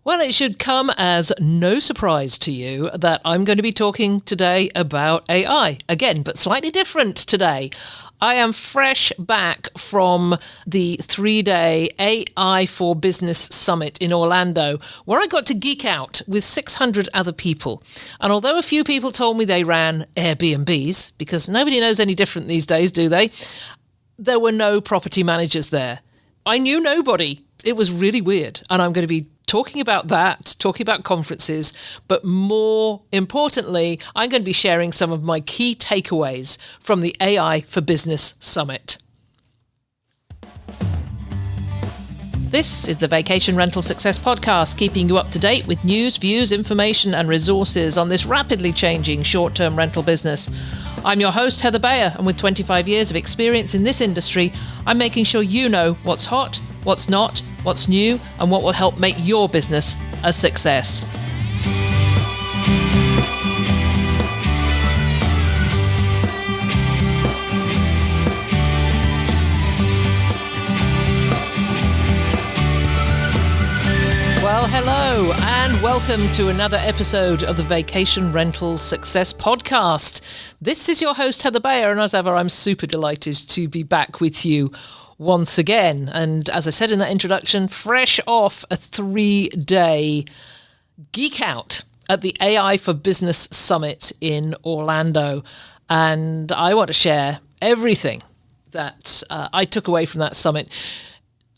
Well, it should come as no surprise to you that I'm going to be talking today about AI. Again, but slightly different today. I am fresh back from the 3-day AI for Business Summit in Orlando, where I got to geek out with 600 other people. And although a few people told me they ran Airbnbs, because nobody knows any different these days, do they? There were no property managers there. I knew nobody. It was really weird. And I'm going to be talking about that, talking about conferences, but more importantly, I'm going to be sharing some of my key takeaways from the AI for Business Summit. This is the Vacation Rental Success Podcast, keeping you up to date with news, views, information, and resources on this rapidly changing short-term rental business. I'm your host, Heather Bayer, and with 25 years of experience in this industry, I'm making sure you know what's hot, what's not, what's new, and what will help make your business a success. Well, hello, and welcome to another episode of the Vacation Rental Success Podcast. This is your host, Heather Bayer, and as ever, I'm super delighted to be back with you once again. And as I said in that introduction, fresh off a 3-day geek out at the AI for Business Summit in Orlando. And I want to share everything that I took away from that summit.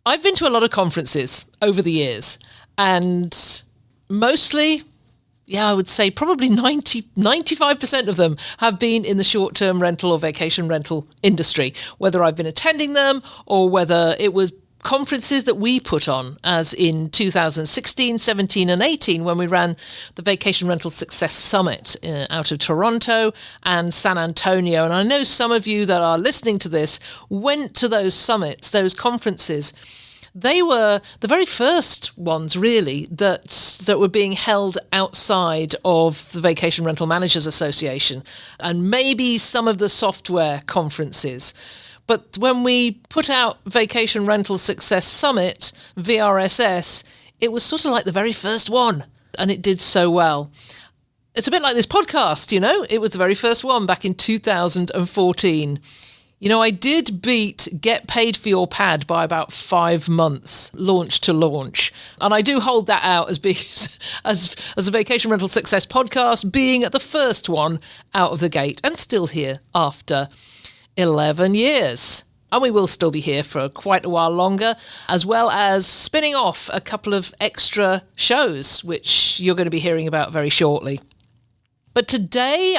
I've been to a lot of conferences over the years, and mostly, I would say probably 95% of them have been in the short-term rental or vacation rental industry, whether I've been attending them or whether it was conferences that we put on, as in 2016, 17 and 18, when we ran the Vacation Rental Success Summit out of Toronto and San Antonio. And I know some of you that are listening to this went to those summits, those conferences. They were the very first ones, really, that were being held outside of the Vacation Rental Managers Association and maybe some of the software conferences. But when we put out Vacation Rental Success Summit, VRS617, it was sort of like the very first one, and it did so well. It's a bit like this podcast, it was the very first one back in 2014. I did beat Get Paid for Your Pad by about 5 months, launch to launch. And I do hold that out as being, as a Vacation Rental Success Podcast, being at the first one out of the gate and still here after 11 years. And we will still be here for quite a while longer, as well as spinning off a couple of extra shows, which you're going to be hearing about very shortly. But today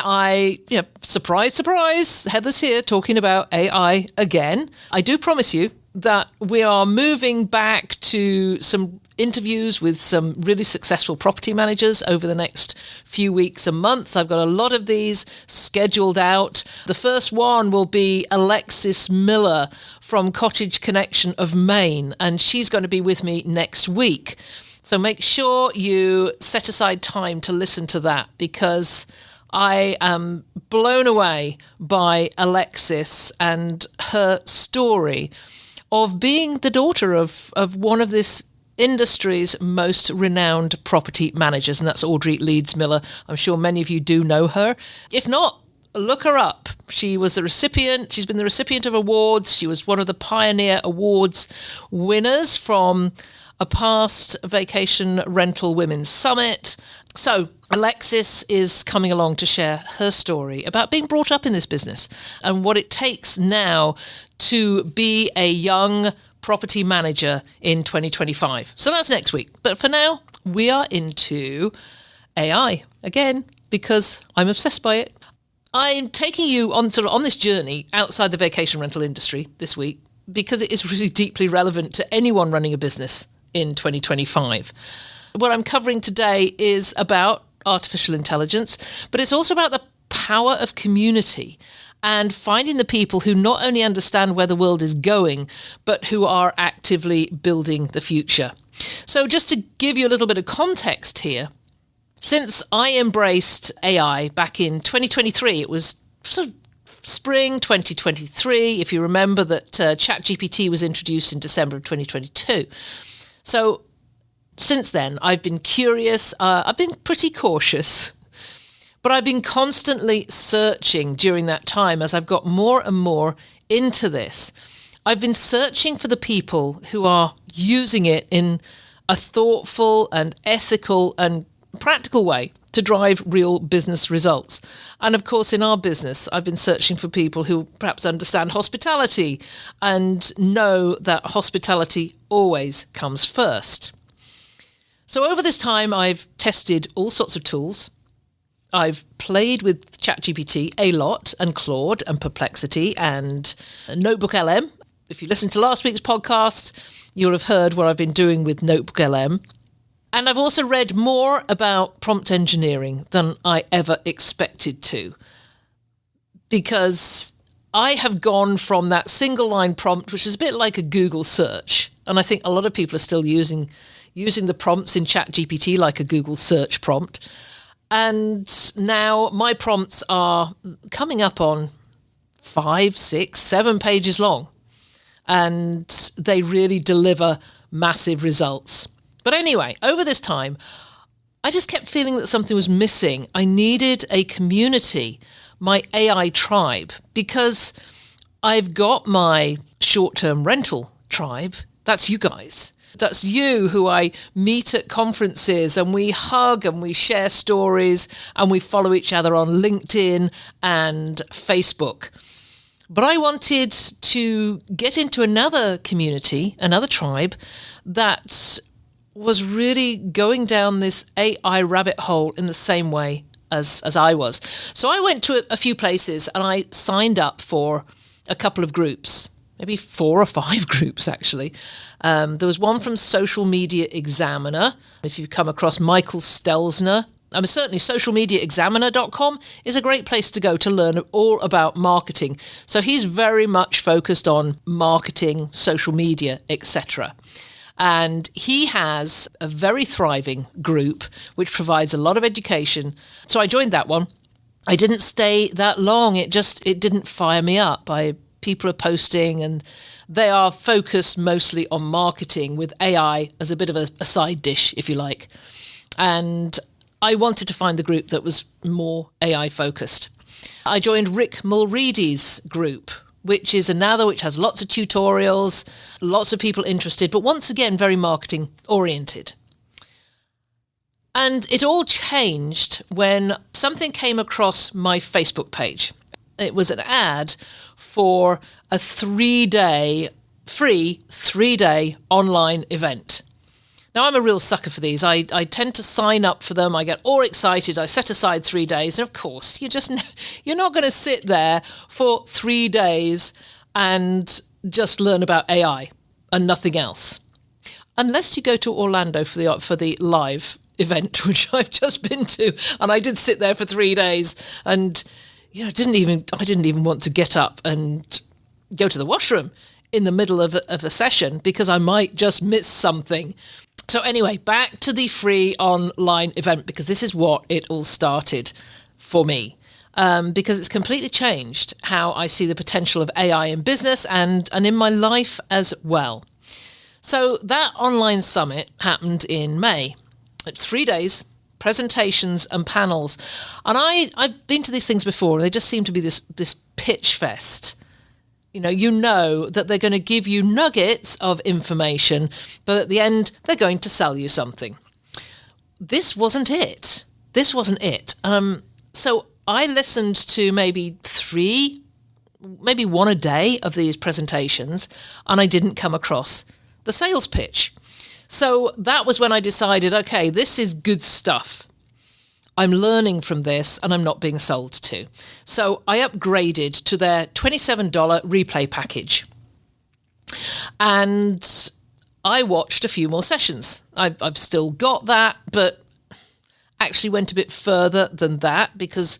surprise, surprise, Heather's here talking about AI again. I do promise you that we are moving back to some interviews with some really successful property managers over the next few weeks and months. I've got a lot of these scheduled out. The first one will be Alexis Miller from Cottage Connection of Maine, and she's going to be with me next week. So make sure you set aside time to listen to that, because I am blown away by Alexis and her story of being the daughter of one of this industry's most renowned property managers, and that's Audrey Leeds Miller. I'm sure many of you do know her. If not, look her up. She's been the recipient of awards. She was one of the Pioneer Awards winners from a past Vacation Rental Women's Summit. So Alexis is coming along to share her story about being brought up in this business and what it takes now to be a young property manager in 2025. So that's next week. But for now, we are into AI again, because I'm obsessed by it. I'm taking you on this journey outside the vacation rental industry this week, because it is really deeply relevant to anyone running a business in 2025. What I'm covering today is about artificial intelligence, but it's also about the power of community and finding the people who not only understand where the world is going, but who are actively building the future. So just to give you a little bit of context here, since I embraced AI back in 2023, it was sort of spring 2023, if you remember that ChatGPT was introduced in December of 2022. So since then, I've been curious. I've been pretty cautious. But I've been constantly searching during that time as I've got more and more into this. I've been searching for the people who are using it in a thoughtful and ethical and practical way to drive real business results. And of course, in our business, I've been searching for people who perhaps understand hospitality and know that hospitality always comes first. So over this time, I've tested all sorts of tools. I've played with ChatGPT a lot, and Claude and Perplexity and Notebook LM. If you listened to last week's podcast, you'll have heard what I've been doing with Notebook LM. And I've also read more about prompt engineering than I ever expected to, because I have gone from that single line prompt, which is a bit like a Google search. And I think a lot of people are still using the prompts in ChatGPT like a Google search prompt. And now my prompts are coming up on 5, 6, 7 pages long, and they really deliver massive results. But anyway, over this time, I just kept feeling that something was missing. I needed a community, my AI tribe, because I've got my short-term rental tribe. That's you guys. That's you who I meet at conferences, and we hug and we share stories and we follow each other on LinkedIn and Facebook. But I wanted to get into another community, another tribe that was really going down this AI rabbit hole in the same way as I was. So I went to a few places and I signed up for a couple of groups. Maybe 4 or 5 groups, actually. There was one from Social Media Examiner. If you've come across Michael Stelzner, certainly socialmediaexaminer.com is a great place to go to learn all about marketing. So he's very much focused on marketing, social media, etc. And he has a very thriving group which provides a lot of education. So I joined that one. I didn't stay that long. It didn't fire me up. People are posting and they are focused mostly on marketing with AI as a bit of a side dish, if you like. And I wanted to find the group that was more AI focused. I joined Rick Mulready's group, which is another which has lots of tutorials, lots of people interested, but once again, very marketing oriented. And it all changed when something came across my Facebook page. It was an ad for a 3-day, free 3-day online event. Now, I'm a real sucker for these. I tend to sign up for them. I get all excited. I set aside 3 days. And of course, you're not going to sit there for 3 days and just learn about AI and nothing else. Unless you go to Orlando for the live event, which I've just been to. And I did sit there for 3 days and I didn't even want to get up and go to the washroom in the middle of a session because I might just miss something. So anyway, back to the free online event, because this is what it all started for me. Because it's completely changed how I see the potential of AI in business and in my life as well. So that online summit happened in May. It's 3 days. Presentations and panels. And I've been to these things before, and they just seem to be this pitch fest. You know that they're going to give you nuggets of information, but at the end, they're going to sell you something. This wasn't it. So I listened to maybe 3, maybe 1 a day of these presentations, and I didn't come across the sales pitch. So that was when I decided, okay, this is good stuff. I'm learning from this and I'm not being sold to. So I upgraded to their $27 replay package. And I watched a few more sessions. I've still got that, but actually went a bit further than that because,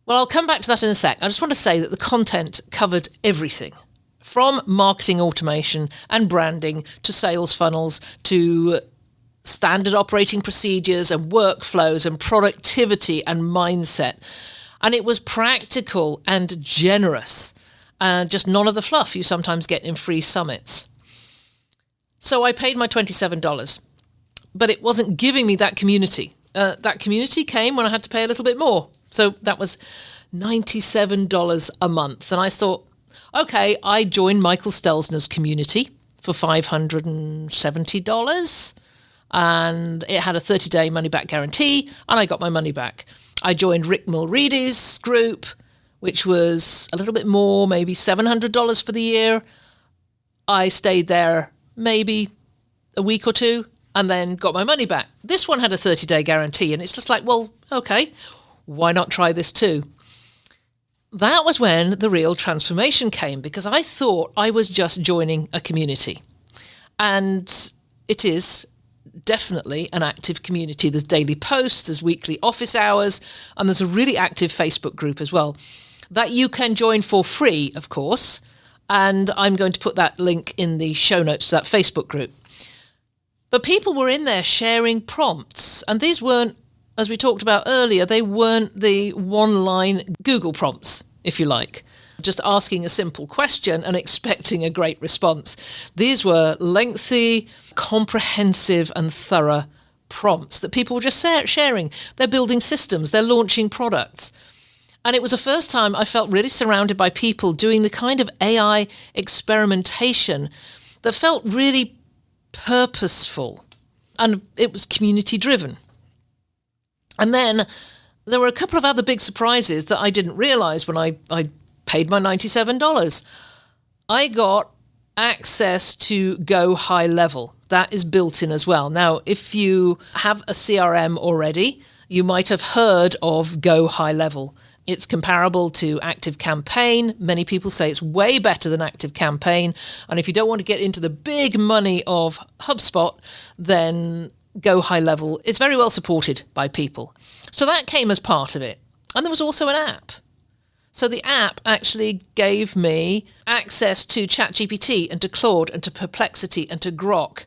well, I'll come back to that in a sec. I just want to say that the content covered everything. From marketing automation and branding to sales funnels to standard operating procedures and workflows and productivity and mindset. And it was practical and generous, just none of the fluff you sometimes get in free summits. So I paid my $27. but it wasn't giving me that community. That community came when I had to pay a little bit more. So that was $97 a month. And I thought, okay, I joined Michael Stelzner's community for $570. And it had a 30-day money-back guarantee, and I got my money back. I joined Rick Mulready's group, which was a little bit more, maybe $700 for the year. I stayed there maybe a week or two and then got my money back. This one had a 30-day guarantee, and it's just like, well, okay, why not try this too? That was when the real transformation came, because I thought I was just joining a community. And it is definitely an active community. There's daily posts, there's weekly office hours, and there's a really active Facebook group as well that you can join for free, of course. And I'm going to put that link in the show notes to that Facebook group. But people were in there sharing prompts, and these weren't, as we talked about earlier, they weren't the one-line Google prompts, if you like, just asking a simple question and expecting a great response. These were lengthy, comprehensive and thorough prompts that people were just sharing. They're building systems, they're launching products. And it was the first time I felt really surrounded by people doing the kind of AI experimentation that felt really purposeful, and it was community driven. And then there were a couple of other big surprises that I didn't realize when I paid my $97. I got access to Go High Level. That is built in as well. Now, if you have a CRM already, you might have heard of Go High Level. It's comparable to Active Campaign. Many people say it's way better than Active Campaign. And if you don't want to get into the big money of HubSpot, then Go High Level is very well supported by people. So that came as part of it. And there was also an app. So the app actually gave me access to ChatGPT and to Claude and to Perplexity and to Grok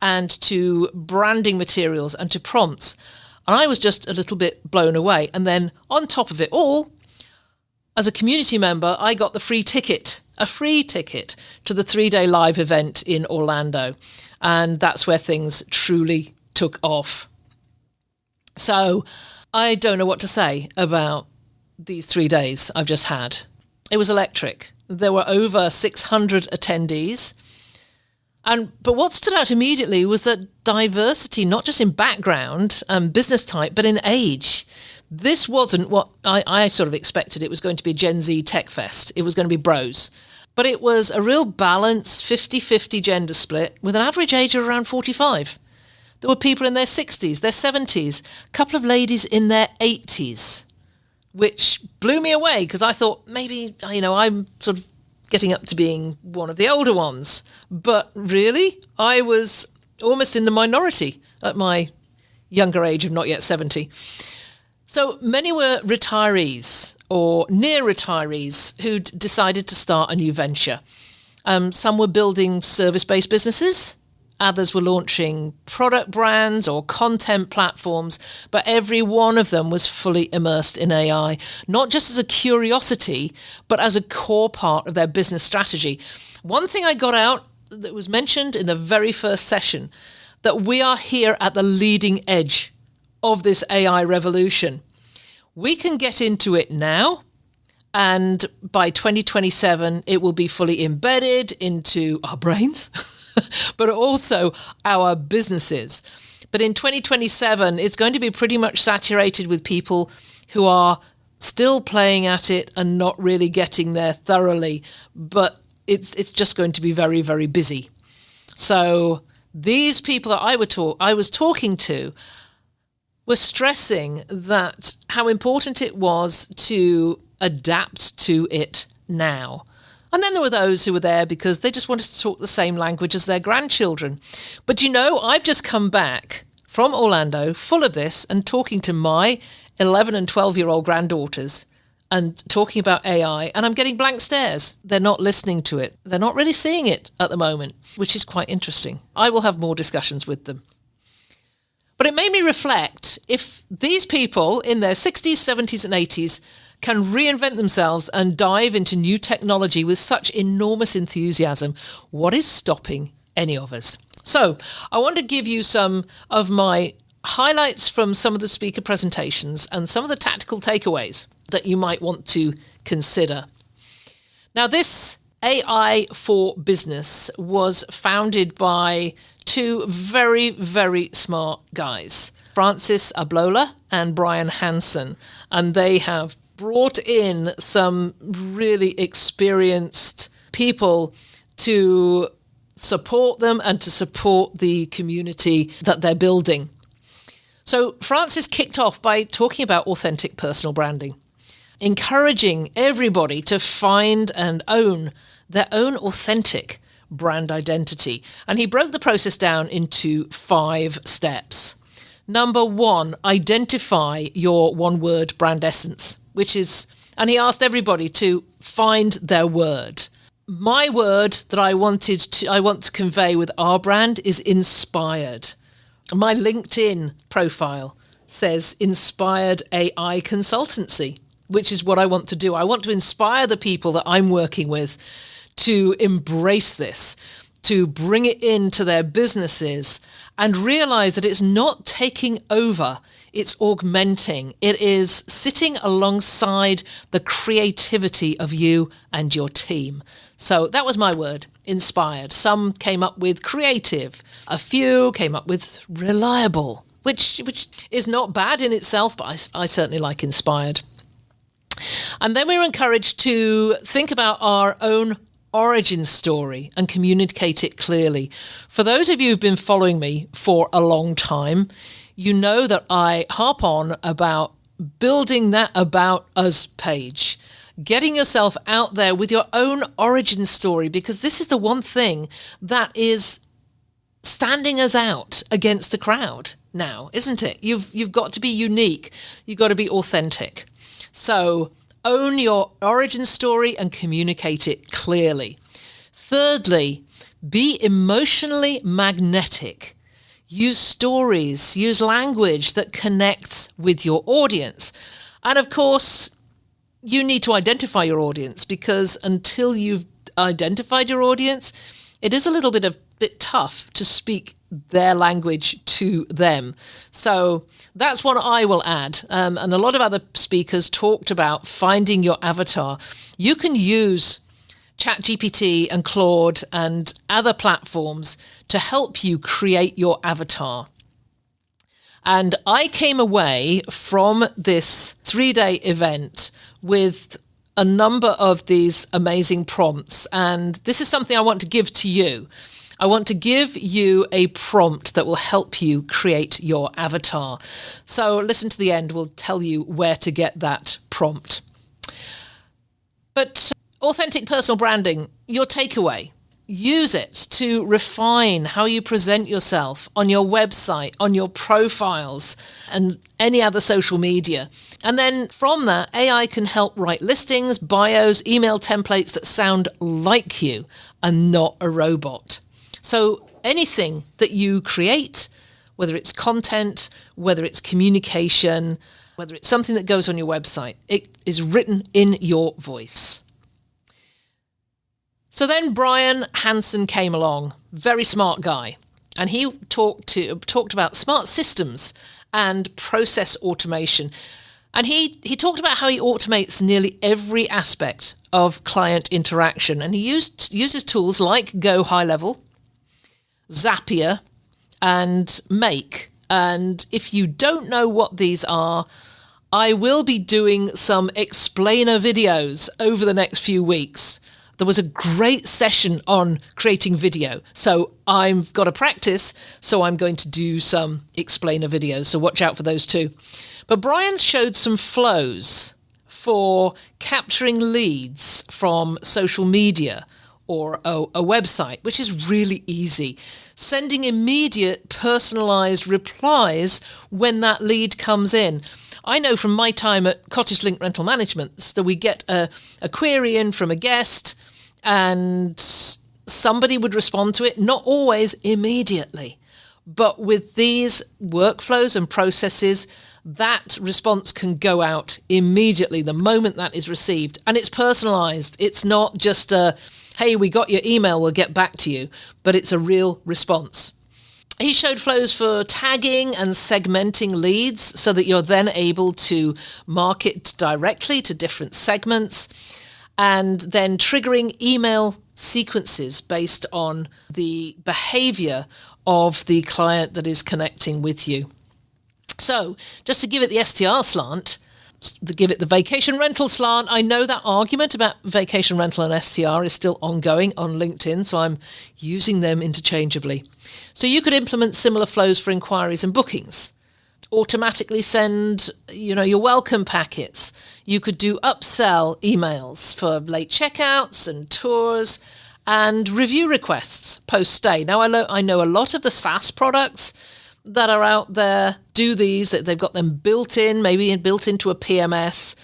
and to branding materials and to prompts. And I was just a little bit blown away. And then on top of it all, as a community member, I got a free ticket to the 3-day live event in Orlando. And that's where things truly took off. So I don't know what to say about these 3 days I've just had. It was electric. There were over 600 attendees. But what stood out immediately was that diversity, not just in background and business type, but in age. This wasn't what I sort of expected. It was going to be Gen Z Tech Fest. It was going to be bros. But it was a real balanced 50-50 gender split with an average age of around 45. There were people in their 60s, their 70s, a couple of ladies in their 80s, which blew me away because I thought maybe, I'm sort of getting up to being one of the older ones. But really, I was almost in the minority at my younger age of not yet 70. So many were retirees or near retirees who'd decided to start a new venture. Some were building service-based businesses. Others were launching product brands or content platforms, but every one of them was fully immersed in AI, not just as a curiosity, but as a core part of their business strategy. One thing I got out that was mentioned in the very first session, that we are here at the leading edge of this AI revolution. We can get into it now, and by 2027, it will be fully embedded into our brains. But also our businesses. But in 2027, it's going to be pretty much saturated with people who are still playing at it and not really getting there thoroughly. But it's just going to be very, very busy. So these people that I was talking to were stressing that how important it was to adapt to it now. And then there were those who were there because they just wanted to talk the same language as their grandchildren. But I've just come back from Orlando full of this and talking to my 11 and 12-year-old granddaughters and talking about AI, and I'm getting blank stares. They're not listening to it. They're not really seeing it at the moment, which is quite interesting. I will have more discussions with them. But it made me reflect, if these people in their 60s, 70s and 80s can reinvent themselves and dive into new technology with such enormous enthusiasm, what is stopping any of us? So I want to give you some of my highlights from some of the speaker presentations and some of the tactical takeaways that you might want to consider. Now, this AI for Business was founded by two very, very smart guys, Francis Ablola and Brian Hansen, and they have brought in some really experienced people to support them and to support the community that they're building. So Francis kicked off by talking about authentic personal branding, encouraging everybody to find and own their own authentic brand identity. And he broke the process down into 5 steps. Number 1, identify your one-word brand essence, and he asked everybody to find their word. My word that I want to convey with our brand is inspired. My LinkedIn profile says Inspired AI Consultancy, which is what I want to do. I want to inspire the people that I'm working with to embrace this, to bring it into their businesses and realize that it's not taking over, it's augmenting. It is sitting alongside the creativity of you and your team. So that was my word, inspired. Some came up with creative. A few came up with reliable, which is not bad in itself, but I certainly like inspired. And then we were encouraged to think about our own origin story and communicate it clearly. For those of you who've been following me for a long time, you know that I harp on about building that About Us page, getting yourself out there with your own origin story, because this is the one thing that is standing us out against the crowd now, isn't it? You've got to be unique. You've got to be authentic. So own your origin story and communicate it clearly. Thirdly, be emotionally magnetic. Use stories, use language that connects with your audience. And of course, you need to identify your audience, because until you've identified your audience, it is a little bit tough to speak their language to them. So that's what I will add. And a lot of other speakers talked about finding your avatar. You can use ChatGPT and Claude and other platforms to help you create your avatar. And I came away from this 3-day event with a number of these amazing prompts. And this is something I want to give to you. I want to give you a prompt that will help you create your avatar. So listen to the end. We'll tell you where to get that prompt. But authentic personal branding, your takeaway. Use it to refine how you present yourself on your website, on your profiles, and any other social media. And then from that, AI can help write listings, bios, email templates that sound like you and not a robot. So anything that you create, whether it's content, whether it's communication, whether it's something that goes on your website, it is written in your voice. So then Brian Hansen came along, very smart guy, and he talked about smart systems and process automation. And he talked about how he automates nearly every aspect of client interaction. And he uses tools like Go High Level, Zapier, and Make. And if you don't know what these are, I will be doing some explainer videos over the next few weeks. There was a great session on creating video. So I've got to practice, so I'm going to do some explainer videos. So watch out for those too. But Brian showed some flows for capturing leads from social media or a website, which is really easy. Sending immediate personalized replies when that lead comes in. I know from my time at Cottage Link Rental Management that we get a query in from a guest and somebody would respond to it, not always immediately. But with these workflows and processes, that response can go out immediately the moment that is received. And it's personalized. It's not just a, hey, we got your email, we'll get back to you, but it's a real response. He showed flows for tagging and segmenting leads so that you're then able to market directly to different segments, and then triggering email sequences based on the behavior of the client that is connecting with you. So just to give it the STR slant, give it the vacation rental slant. I know that argument about vacation rental and STR is still ongoing on LinkedIn, so I'm using them interchangeably. So you could implement similar flows for inquiries and bookings. Automatically send, your welcome packets. You could do upsell emails for late checkouts and tours and review requests post-stay. Now, I know a lot of the SaaS products that are out there do these, that they've got them built in, maybe built into a PMS.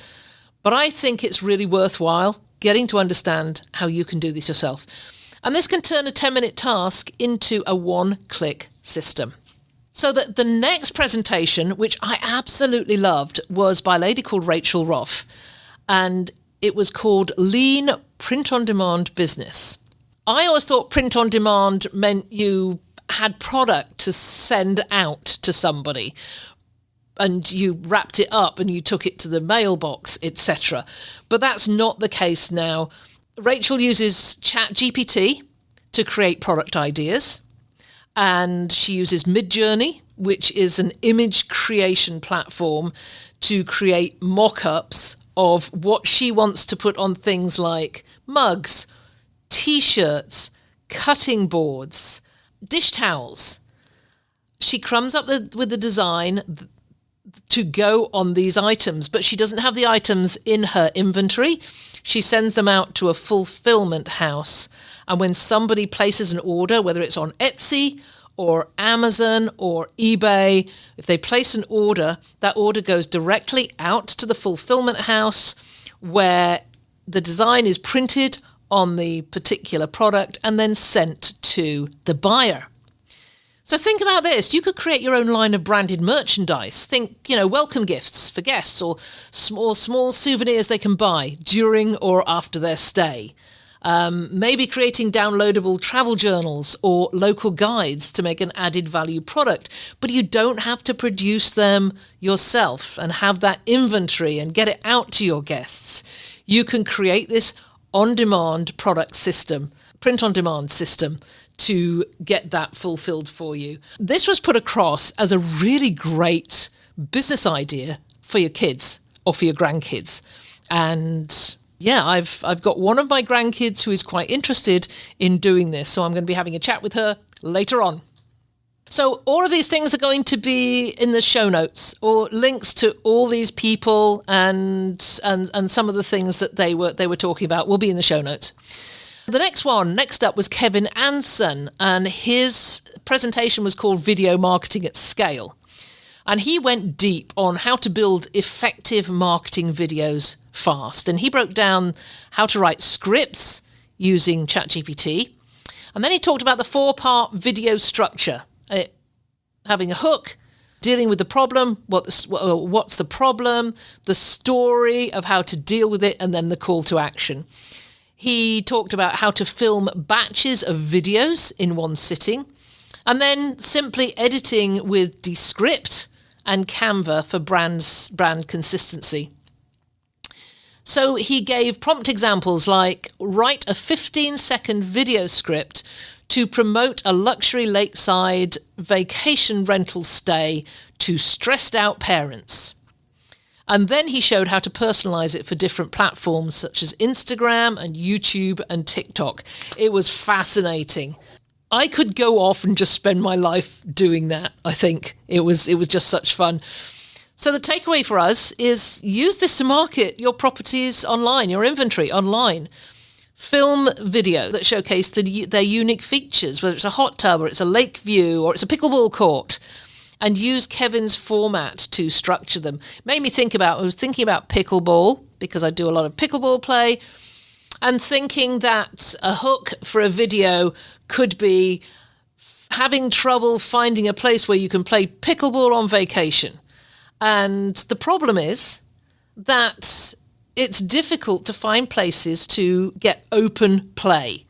But I think it's really worthwhile getting to understand how you can do this yourself. And this can turn a 10-minute task into a one-click system. So the next presentation, which I absolutely loved, was by a lady called Rachel Roth. And it was called Lean Print-on-Demand Business. I always thought print-on-demand meant you had product to send out to somebody and you wrapped it up and you took it to the mailbox, etc. But that's not the case now. Rachel uses ChatGPT to create product ideas, and she uses Midjourney, which is an image creation platform, to create mock-ups of what she wants to put on things like mugs, t-shirts, cutting boards, dish towels. She comes up with the design to go on these items, but she doesn't have the items in her inventory. She sends them out to a fulfillment house. And when somebody places an order, whether it's on Etsy or Amazon or eBay, if they place an order, that order goes directly out to the fulfillment house where the design is printed on the particular product and then sent to the buyer. So think about this. You could create your own line of branded merchandise. Think, welcome gifts for guests or small souvenirs they can buy during or after their stay. Maybe creating downloadable travel journals or local guides to make an added value product. But you don't have to produce them yourself and have that inventory and get it out to your guests. You can create this on-demand product system, print-on-demand system, to get that fulfilled for you. This was put across as a really great business idea for your kids or for your grandkids. And yeah, I've got one of my grandkids who is quite interested in doing this, so I'm going to be having a chat with her later on. So all of these things are going to be in the show notes, or links to all these people and some of the things that they were talking about will be in the show notes. The next up was Kevin Anson, and his presentation was called Video Marketing at Scale. And he went deep on how to build effective marketing videos fast. And he broke down how to write scripts using ChatGPT. And then he talked about the 4-part video structure. Having a hook, dealing with the problem, what's the problem, the story of how to deal with it, and then the call to action. He talked about how to film batches of videos in one sitting, and then simply editing with Descript and Canva for brand consistency. So he gave prompt examples like write a 15-second video script to promote a luxury lakeside vacation rental stay to stressed out parents. And then he showed how to personalize it for different platforms such as Instagram and YouTube and TikTok. It was fascinating. I could go off and just spend my life doing that, I think. It was just such fun. So the takeaway for us is use this to market your properties online, your inventory online. Film video that showcase their unique features, whether it's a hot tub or it's a lake view or it's a pickleball court, and use Kevin's format to structure them. I was thinking about pickleball because I do a lot of pickleball play, and thinking that a hook for a video could be having trouble finding a place where you can play pickleball on vacation. And the problem is that it's difficult to find places to get open play.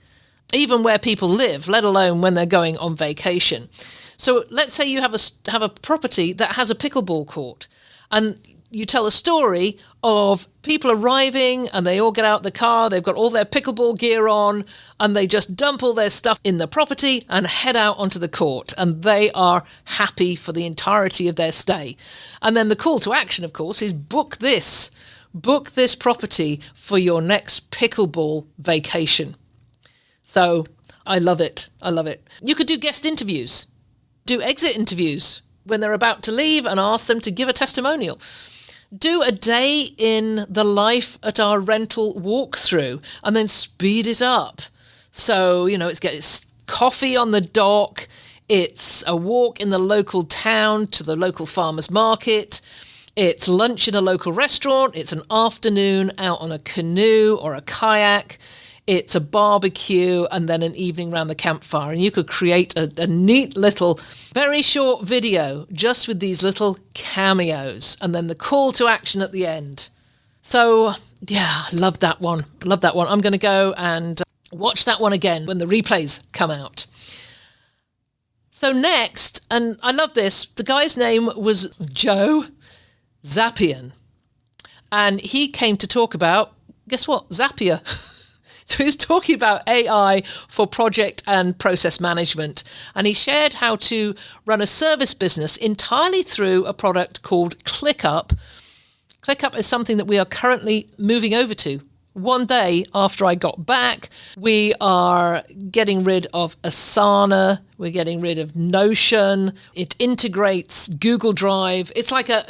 even where people live, let alone when they're going on vacation. So let's say you have a property that has a pickleball court, and you tell a story of people arriving and they all get out the car, they've got all their pickleball gear on, and they just dump all their stuff in the property and head out onto the court, and they are happy for the entirety of their stay. And then the call to action, of course, is book this property for your next pickleball vacation. So I love it. You could do guest interviews, do exit interviews when they're about to leave and ask them to give a testimonial. Do a day in the life at our rental walkthrough and then speed it up. So, it's coffee on the dock, it's a walk in the local town to the local farmer's market, it's lunch in a local restaurant, it's an afternoon out on a canoe or a kayak, it's a barbecue, and then an evening around the campfire. And you could create a neat little, very short video just with these little cameos, and then the call to action at the end. So, yeah, love that one. I'm going to go and watch that one again when the replays come out. So next, and I love this, the guy's name was Joe Zappian. And he came to talk about, guess what, Zapier. So he's talking about AI for project and process management. And he shared how to run a service business entirely through a product called ClickUp. ClickUp is something that we are currently moving over to. One day after I got back, we are getting rid of Asana. We're getting rid of Notion. It integrates Google Drive. It's like a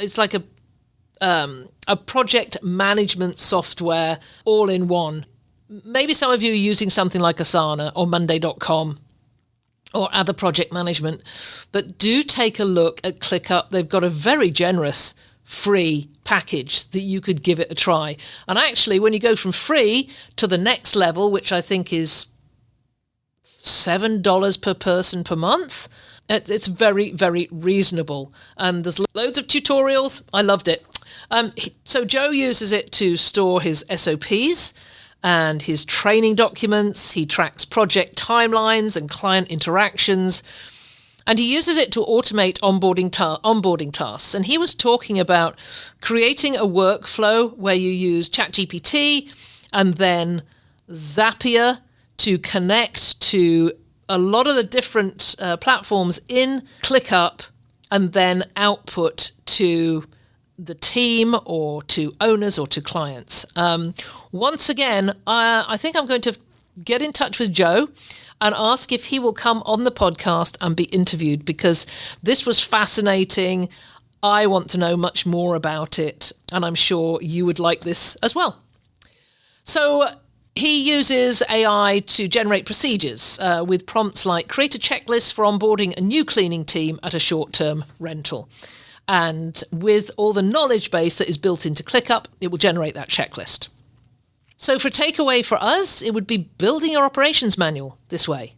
project management software all in one. Maybe some of you are using something like Asana or Monday.com or other project management, but do take a look at ClickUp. They've got a very generous free package that you could give it a try. And actually, when you go from free to the next level, which I think is $7 per person per month, it's very, very reasonable. And there's loads of tutorials. I loved it. So Joe uses it to store his SOPs and his training documents. He tracks project timelines and client interactions. And he uses it to automate onboarding tasks. And he was talking about creating a workflow where you use ChatGPT and then Zapier to connect to a lot of the different platforms in ClickUp and then output to the team or to owners or to clients. Once again, I think I'm going to get in touch with Joe and ask if he will come on the podcast and be interviewed, because this was fascinating. I want to know much more about it, and I'm sure you would like this as well. So he uses AI to generate procedures with prompts like create a checklist for onboarding a new cleaning team at a short-term rental. And with all the knowledge base that is built into ClickUp, it will generate that checklist. So for takeaway for us, it would be building your operations manual this way.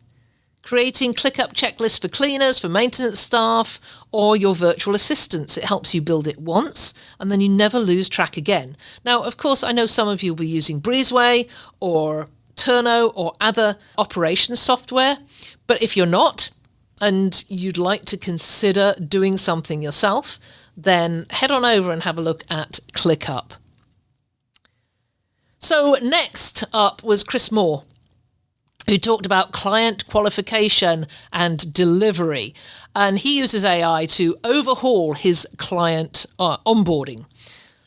Creating ClickUp checklists for cleaners, for maintenance staff, or your virtual assistants. It helps you build it once, and then you never lose track again. Now, of course, I know some of you will be using Breezeway or Turno or other operations software, but if you're not, and you'd like to consider doing something yourself, then head on over and have a look at ClickUp. So next up was Chris Moore, who talked about client qualification and delivery. And he uses AI to overhaul his client onboarding.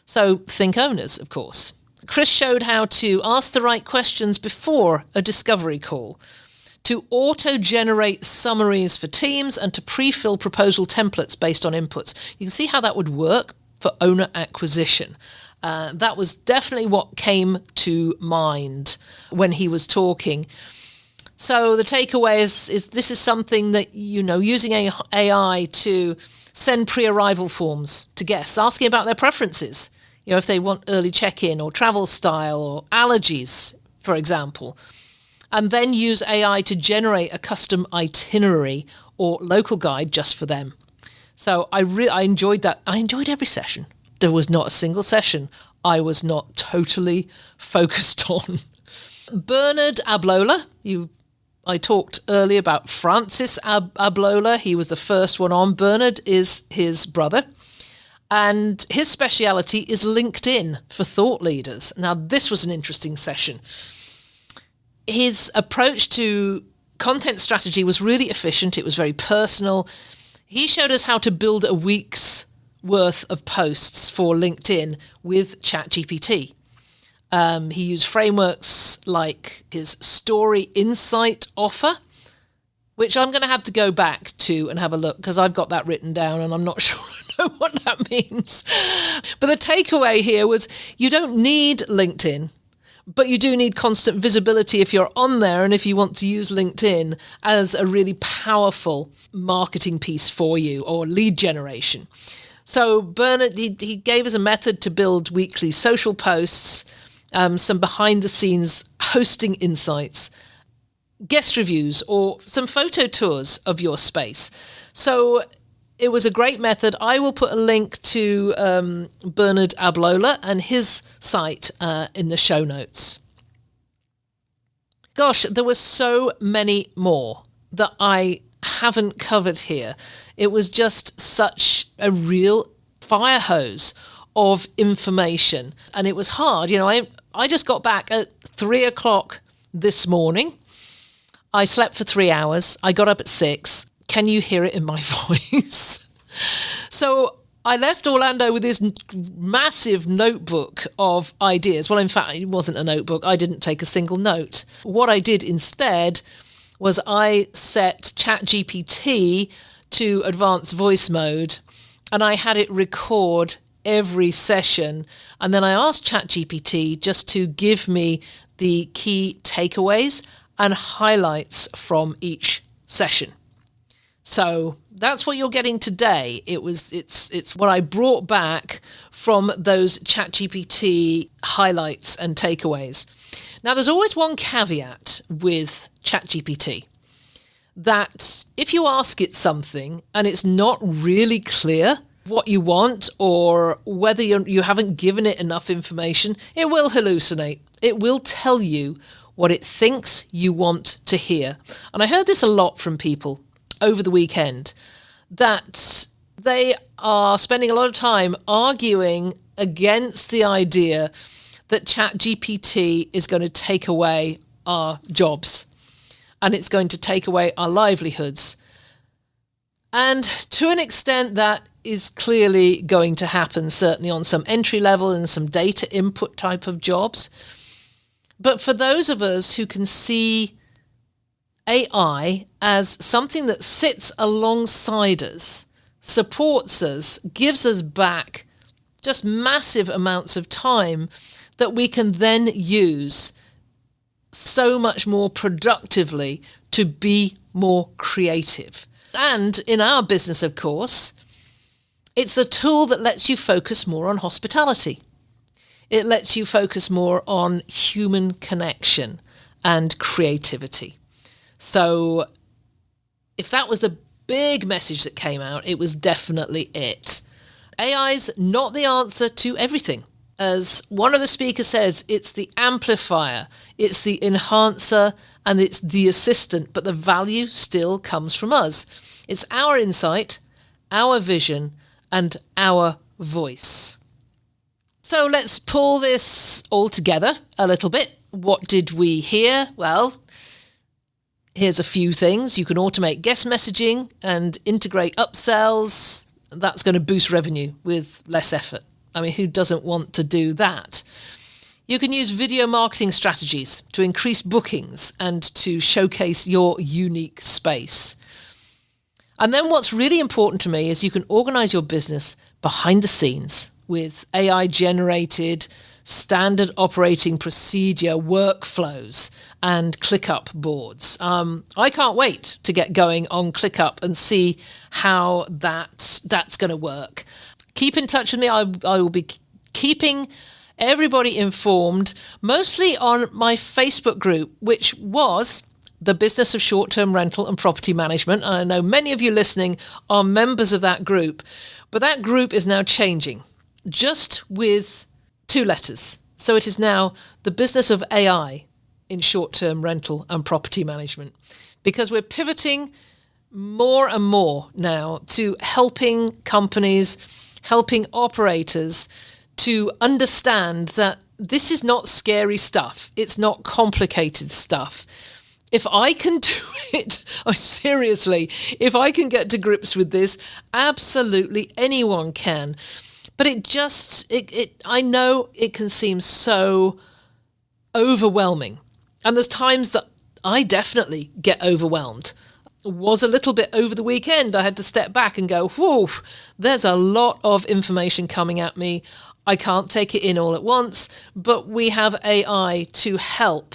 So think owners, of course. Chris showed how to ask the right questions before a discovery call, to auto-generate summaries for teams, and to pre-fill proposal templates based on inputs. You can see how that would work for owner acquisition. That was definitely what came to mind when he was talking. So the takeaway is this is something that, using AI to send pre-arrival forms to guests, asking about their preferences, if they want early check-in or travel style or allergies, for example. And then use AI to generate a custom itinerary or local guide just for them. So I enjoyed that. I enjoyed every session. There was not a single session I was not totally focused on. Bernard Ablola, you I talked earlier about Francis Ablola. He was the first one on. Bernard is his brother. And his speciality is LinkedIn for thought leaders. Now, this was an interesting session. His approach to content strategy was really efficient. It was very personal. He showed us how to build a week's worth of posts for LinkedIn with ChatGPT. He used frameworks like his Story Insight offer, which I'm going to have to go back to and have a look because I've got that written down and I'm not sure I know what that means. But the takeaway here was you don't need LinkedIn, but you do need constant visibility if you're on there and if you want to use LinkedIn as a really powerful marketing piece for you or lead generation. So Bernard, he gave us a method to build weekly social posts, some behind-the-scenes hosting insights, guest reviews, or some photo tours of your space. So it was a great method. I will put a link to Bernard Ablola and his site in the show notes. Gosh, there were so many more that I haven't covered here. It was just such a real fire hose of information. And it was hard. You know, I just got back at 3 o'clock this morning. I slept for 3 hours. I got up at 6. Can you hear it in my voice? So I left Orlando with this massive notebook of ideas. Well, in fact, it wasn't a notebook. I didn't take a single note. What I did instead was I set ChatGPT to advanced voice mode and I had it record every session. And then I asked ChatGPT just to give me the key takeaways and highlights from each session. So that's what you're getting today. It's what I brought back from those ChatGPT highlights and takeaways. Now, there's always one caveat with ChatGPT, that if you ask it something and it's not really clear what you want or whether you haven't given it enough information, it will hallucinate. It will tell you what it thinks you want to hear. And I heard this a lot from people over the weekend, that they are spending a lot of time arguing against the idea that ChatGPT is going to take away our jobs and it's going to take away our livelihoods. And to an extent, that is clearly going to happen, certainly on some entry level and some data input type of jobs. But for those of us who can see AI as something that sits alongside us, supports us, gives us back just massive amounts of time that we can then use so much more productively to be more creative. And in our business, of course, it's a tool that lets you focus more on hospitality. It lets you focus more on human connection and creativity. So if that was the big message that came out, it was definitely it. AI's not the answer to everything. As one of the speakers says, it's the amplifier, it's the enhancer, and it's the assistant, but the value still comes from us. It's our insight, our vision, and our voice. So let's pull this all together a little bit. What did we hear? Well, here's a few things. You can automate guest messaging and integrate upsells. That's going to boost revenue with less effort. I mean, who doesn't want to do that? You can use video marketing strategies to increase bookings and to showcase your unique space. And then what's really important to me is you can organize your business behind the scenes with AI-generated standard operating procedure workflows and ClickUp boards. I can't wait to get going on ClickUp and see how that's going to work. Keep in touch with me. I will be keeping everybody informed, mostly on my Facebook group, which was the Business of Short-Term Rental and Property Management. And I know many of you listening are members of that group, but that group is now changing, just with 2 letters. So it is now the Business of AI in short-term rental and property management, because we're pivoting more and more now to helping companies, helping operators to understand that this is not scary stuff. It's not complicated stuff. If I can do it, seriously, if I can get to grips with this, absolutely anyone can. But I know it can seem so overwhelming. And there's times that I definitely get overwhelmed. Was a little bit over the weekend. I had to step back and go, whoa, there's a lot of information coming at me. I can't take it in all at once, but we have AI to help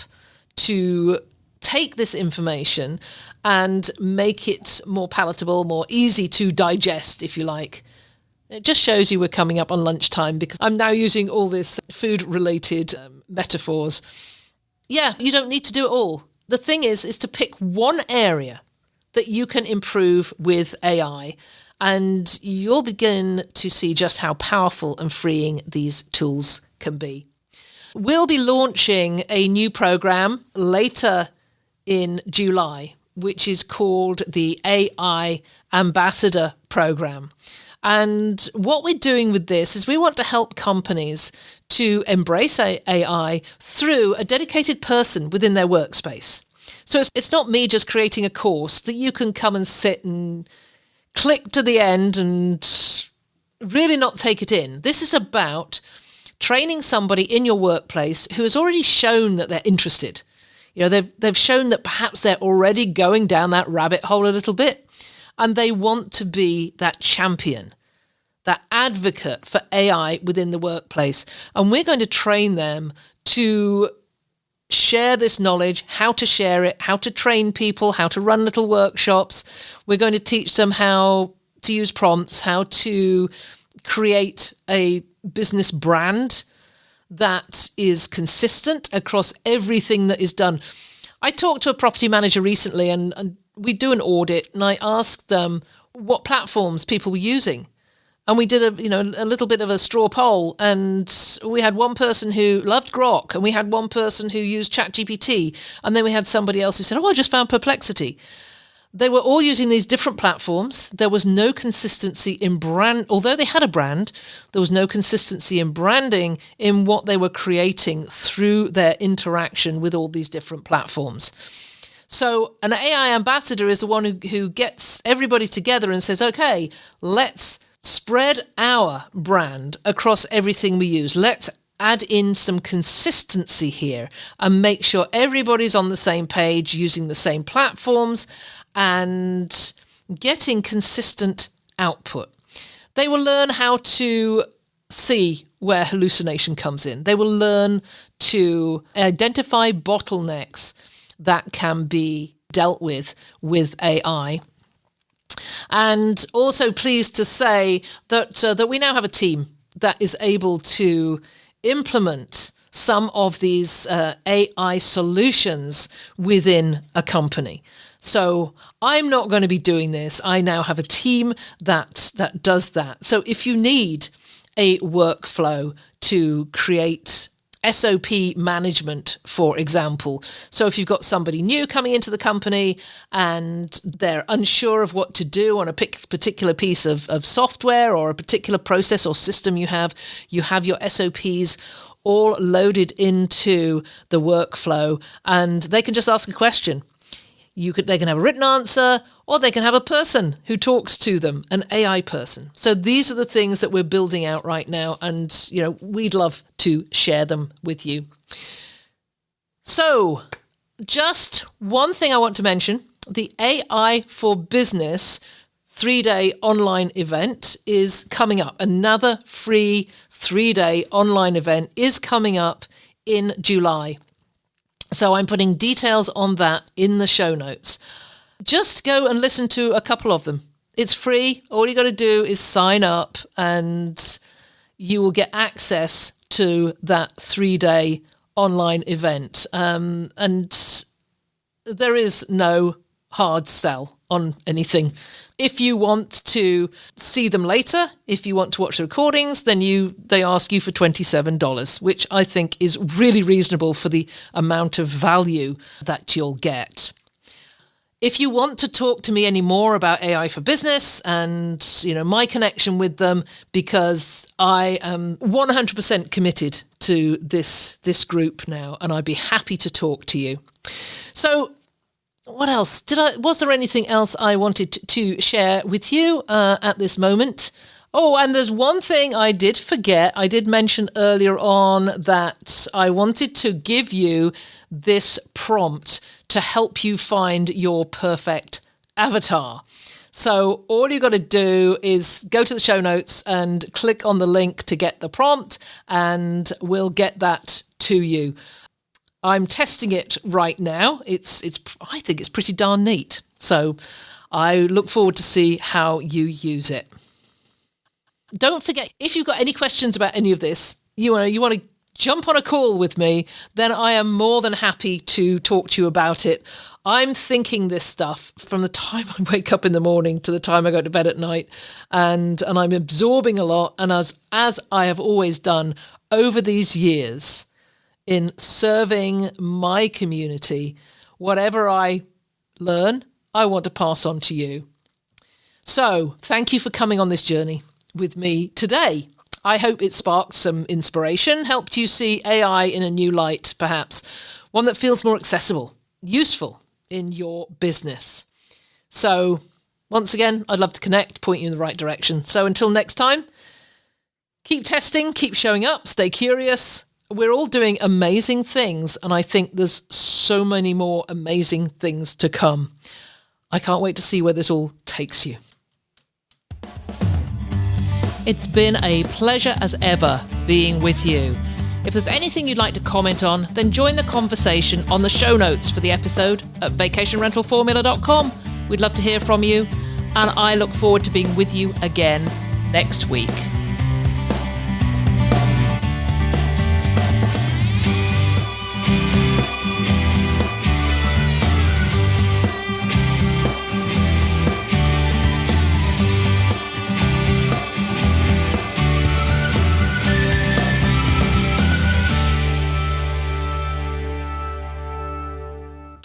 to take this information and make it more palatable, more easy to digest, if you like. It just shows you we're coming up on lunchtime, because I'm now using all this food-related metaphors. Yeah, you don't need to do it all. The thing is to pick one area that you can improve with AI, and you'll begin to see just how powerful and freeing these tools can be. We'll be launching a new program later in July, which is called the AI Ambassador Program. And what we're doing with this is we want to help companies to embrace AI through a dedicated person within their workspace. So it's not me just creating a course that you can come and sit and click to the end and really not take it in. This is about training somebody in your workplace who has already shown that they're interested. You know, they've shown that perhaps they're already going down that rabbit hole a little bit, and they want to be that champion, that advocate for AI within the workplace. And we're going to train them to share this knowledge, how to share it, how to train people, how to run little workshops. We're going to teach them how to use prompts, how to create a business brand that is consistent across everything that is done. I talked to a property manager recently, and we do an audit, and I asked them what platforms people were using. And we did a little bit of a straw poll, and we had one person who loved Grok, and we had one person who used ChatGPT, and then we had somebody else who said, I just found Perplexity. They were all using these different platforms. There was no consistency in brand. Although they had a brand, there was no consistency in branding in what they were creating through their interaction with all these different platforms. So an AI ambassador is the one who gets everybody together and says, okay, let's spread our brand across everything we use. Let's add in some consistency here and make sure everybody's on the same page, using the same platforms and getting consistent output. They will learn how to see where hallucination comes in. They will learn to identify bottlenecks that can be dealt with AI. And also pleased to say that we now have a team that is able to implement some of these AI solutions within a company. So I'm not going to be doing this. I now have a team that does that. So if you need a workflow to create SOP management, for example. So if you've got somebody new coming into the company and they're unsure of what to do on a particular piece of software or a particular process or system you have your SOPs all loaded into the workflow, and they can just ask a question. They can have a written answer, or they can have a person who talks to them, an AI person. So these are the things that we're building out right now, and we'd love to share them with you. So just one thing I want to mention, the AI for Business 3-day online event is coming up. Another free 3-day online event is coming up in July. So I'm putting details on that in the show notes. Just go and listen to a couple of them. It's free. All you got to do is sign up and you will get access to that 3-day online event. And there is no hard sell on anything. If you want to see them later, if you want to watch the recordings, then they ask you for $27, which I think is really reasonable for the amount of value that you'll get. If you want to talk to me any more about AI for business and, my connection with them, because I am 100% committed to this group now, and I'd be happy to talk to you. So what else? Was there anything else I wanted to share with you at this moment? Oh, and there's one thing I did forget. I did mention earlier on that I wanted to give you this prompt to help you find your perfect avatar. So all you got to do is go to the show notes and click on the link to get the prompt, and we'll get that to you. I'm testing it right now. I think it's pretty darn neat. So I look forward to see how you use it. Don't forget, if you've got any questions about any of this, you want to jump on a call with me, then I am more than happy to talk to you about it. I'm thinking this stuff from the time I wake up in the morning to the time I go to bed at night, and I'm absorbing a lot. And as I have always done over these years in serving my community, whatever I learn, I want to pass on to you. So thank you for coming on this journey with me today. I hope it sparked some inspiration, helped you see AI in a new light, perhaps one that feels more accessible, useful in your business. So once again, I'd love to connect, point you in the right direction. So until next time, keep testing, keep showing up, stay curious. We're all doing amazing things, and I think there's so many more amazing things to come. I can't wait to see where this all takes you. It's been a pleasure as ever being with you. If there's anything you'd like to comment on, then join the conversation on the show notes for the episode at vacationrentalformula.com. We'd love to hear from you, and I look forward to being with you again next week.